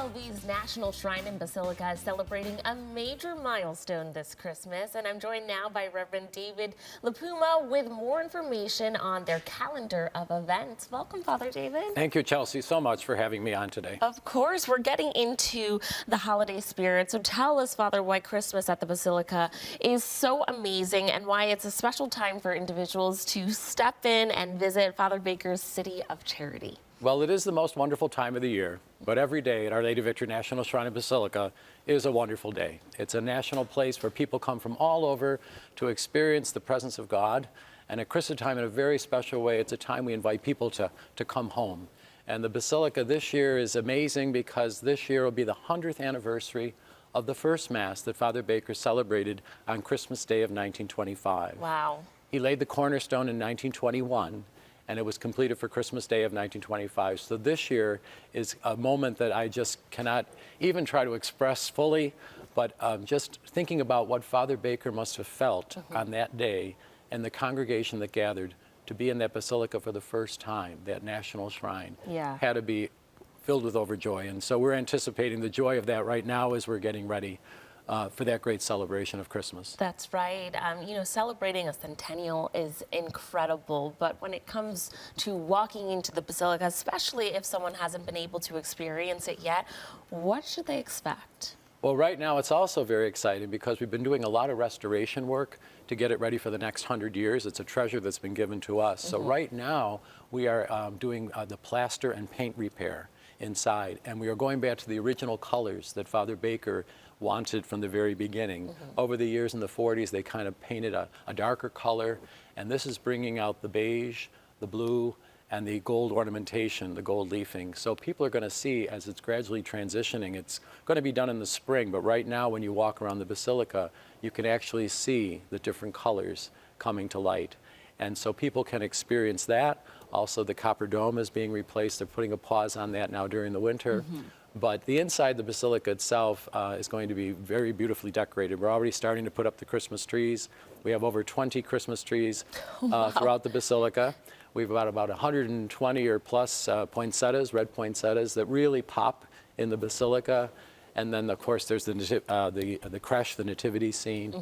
OLV's National Shrine and Basilica is celebrating a major milestone this Christmas, and I'm joined now by Reverend David LaPuma with more information on their calendar of events. Welcome, Father David. Thank you, Chelsea, so much for having me on today. Of course, we're getting into the holiday spirit, so tell us, Father, why Christmas at the Basilica is so amazing and why it's a special time for individuals to step in and visit Father Baker's City of Charity. Well, it is the most wonderful time of the year, but every day at Our Lady of Victory National Shrine and Basilica is a wonderful day. It's a national place where people come from all over to experience the presence of God. And at Christmas time, in a very special way, it's a time we invite people to come home. And the Basilica this year is amazing because this year will be the 100th anniversary of the first Mass that Father Baker celebrated on Christmas Day of 1925. Wow. He laid the cornerstone in 1921. And it was completed for Christmas Day of 1925. So this year is a moment that I just cannot even try to express fully, but just thinking about what Father Baker must have felt on that day and the congregation that gathered to be in that basilica for the first time, that national shrine, had to be filled with overjoy. And so we're anticipating the joy of that right now as we're getting ready for that great celebration of Christmas. That's right. You know, celebrating a centennial is incredible, but when it comes to walking into the Basilica, especially if someone hasn't been able to experience it yet, what should they expect? Well, right now it's also very exciting because we've been doing a lot of restoration work to get it ready for the next 100 years. It's a treasure that's been given to us. So right now we are doing the plaster and paint repair inside, and we are going back to the original colors that Father Baker wanted from the very beginning. Over the years in the 40s, they kind of painted a darker color, and this is bringing out the beige, the blue, and the gold ornamentation, the gold leafing. So people are going to see as it's gradually transitioning. It's going to be done in the spring, but right now when you walk around the Basilica, you can actually see the different colors coming to light. And so people can experience that. Also, the copper dome is being replaced. They're putting a pause on that now during the winter. But the inside, the Basilica itself, is going to be very beautifully decorated. We're already starting to put up the Christmas trees. We have over 20 Christmas trees throughout the Basilica. We've got about 120 or plus poinsettias, red poinsettias, that really pop in the Basilica. And then, of course, there's the creche, the nativity scene.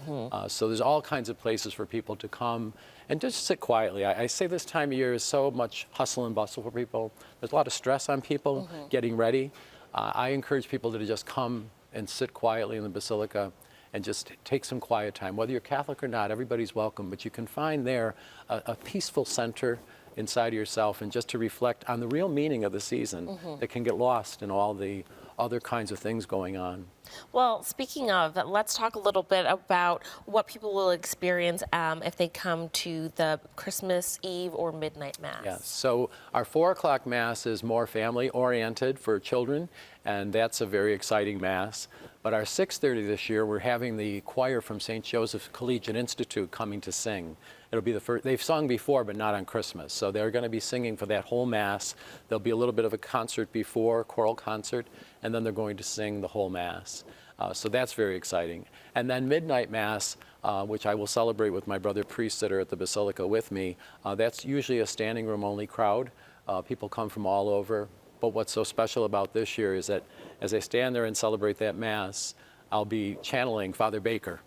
So there's all kinds of places for people to come and just sit quietly. I say this time of year is so much hustle and bustle for people. There's a lot of stress on people getting ready. I encourage people to just come and sit quietly in the Basilica and just take some quiet time. Whether you're Catholic or not, everybody's welcome, but you can find there a peaceful center inside of yourself and just to reflect on the real meaning of the season that can get lost in all the other kinds of things going on. Well, speaking of, let's talk a little bit about what people will experience if they come to the Christmas Eve or Midnight Mass. Yes, so our 4 o'clock Mass is more family-oriented for children, and that's a very exciting Mass. But our 6:30 this year, we're having the choir from St. Joseph's Collegiate Institute coming to sing. It'll be the first, they've sung before, but not on Christmas. So they're going to be singing for that whole Mass. There'll be a little bit of a concert before, choral concert, and then they're going to sing the whole Mass. So that's very exciting. And then Midnight Mass, which I will celebrate with my brother priests that are at the Basilica with me, that's usually a standing room only crowd. People come from all over. But what's so special about this year is that as I stand there and celebrate that Mass, I'll be channeling Father Baker,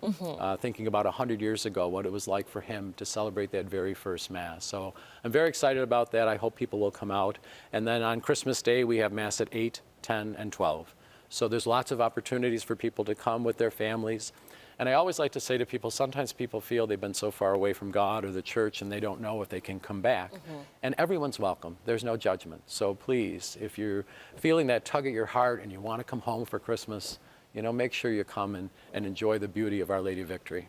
thinking about 100 years ago, what it was like for him to celebrate that very first Mass. So I'm very excited about that. I hope people will come out. And then on Christmas Day, we have Mass at 8, 10, and 12. So there's lots of opportunities for people to come with their families. And I always like to say to people, sometimes people feel they've been so far away from God or the church and they don't know if they can come back. And everyone's welcome. There's no judgment. So please, if you're feeling that tug at your heart and you want to come home for Christmas, you know, make sure you come and enjoy the beauty of Our Lady of Victory.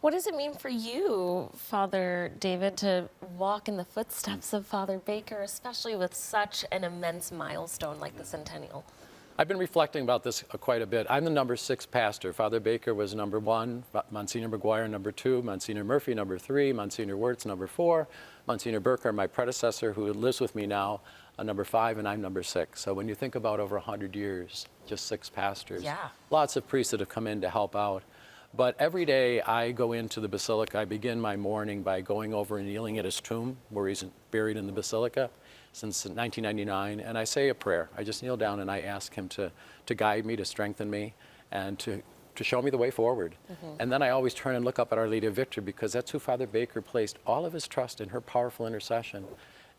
What does it mean for you, Father David, to walk in the footsteps of Father Baker, especially with such an immense milestone like the centennial? I've been reflecting about this quite a bit. I'm the number 6 pastor. Father Baker was number 1, Monsignor McGuire number 2, Monsignor Murphy number 3, Monsignor Wirtz number 4, Monsignor Burker, my predecessor, who lives with me now, number 5, and I'm number 6. So when you think about over 100 years, just 6 pastors, lots of priests that have come in to help out. But every day I go into the Basilica, I begin my morning by going over and kneeling at his tomb, where he's buried in the Basilica. since 1999, and I say a prayer. I just kneel down and I ask him to guide me, to strengthen me, and to show me the way forward. And then I always turn and look up at Our Lady of Victory, because that's who Father Baker placed all of his trust in, her powerful intercession.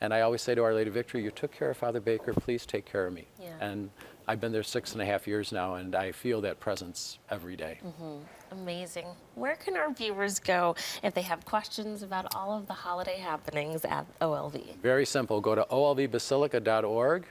And I always say to Our Lady of Victory, you took care of Father Baker, please take care of me. Yeah. And I've been there 6.5 years now, and I feel that presence every day. Amazing. Where can our viewers go if they have questions about all of the holiday happenings at OLV? Very simple. Go to olvbasilica.org,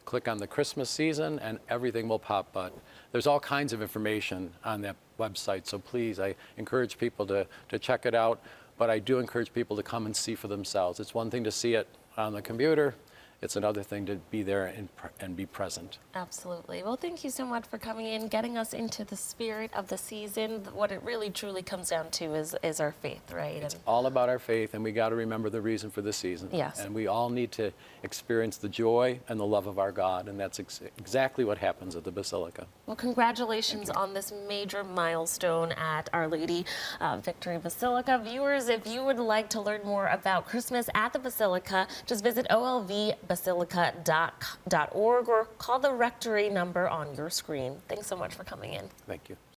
click on the Christmas season, and everything will pop up. There's all kinds of information on that website, so please, I encourage people to check it out, but I do encourage people to come and see for themselves. It's one thing to see it on the computer. It's another thing to be there and be present. Absolutely. Well, thank you so much for coming in, getting us into the spirit of the season. What it really truly comes down to is our faith, right? It's all about our faith, and we got to remember the reason for the season. Yes. And we all need to experience the joy and the love of our God, and that's exactly what happens at the Basilica. Well, congratulations on this major milestone at Our Lady Victory Basilica. Viewers, if you would like to learn more about Christmas at the Basilica, just visit olvbasilica.org or call the rectory number on your screen. Thanks so much for coming in. Thank you.